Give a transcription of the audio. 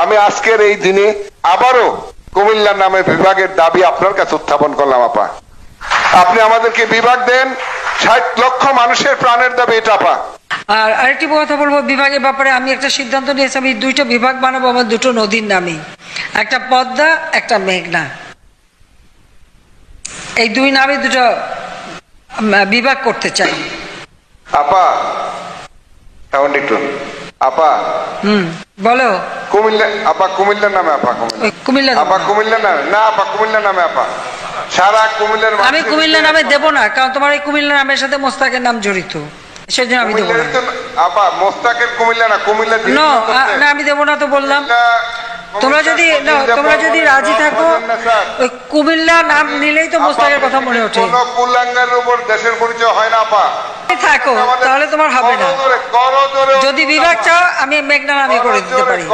আমি আজকের এই দিনে আবারও কুমিল্লা নামে বিভাগের দাবি আপনার কাছে উত্থাপন করলাম। আপা, আপনি আমাদেরকে বিভাগ দেন, ৬০ লক্ষ মানুষের প্রাণের দাবি এটা। আপা, আর আরেকটি কথা বলবো, বিভাগের ব্যাপারে আমি একটা সিদ্ধান্ত নিয়েছি, আমি দুইটা বিভাগ বানাবো আমার দুটো নদীর নামে, একটা পদ্মা একটা মেঘনা, এই দুই নামে দুটো বিভাগ করতে চাই। আপা এখন একটু আপা বলো। কুমিল্লা আপা, কুমিল্লার নামে আপা, কুমিল্লা আপা কুমিল্লা নামে না, আপা কুমিল্লা নামে আপা, সারা কুমিল্লার আমি কুমিল্লা নামে দেবো না, কারণ তোমার এই কুমিল্লা নামের সাথে মোস্তাকের নাম জড়িত, সেজন্য আমি দেবো না। আপা মোস্তাকের কুমিল্লা না, কুমিল্লা না আমি দেবো না তো বললাম। তোমরা যদি রাজি থাকো, ওই কুমিল্লা নাম নিলেই তো মোস্তাকের কথা মনে ওঠে। কোন কুলাঙ্গার উপর দেশের পরিচয় হয় না আপা। থাকো তাহলে তোমার হবে না। যদি বিভাগ চাও আমি মেঘনা নামে করে দিতে পারি।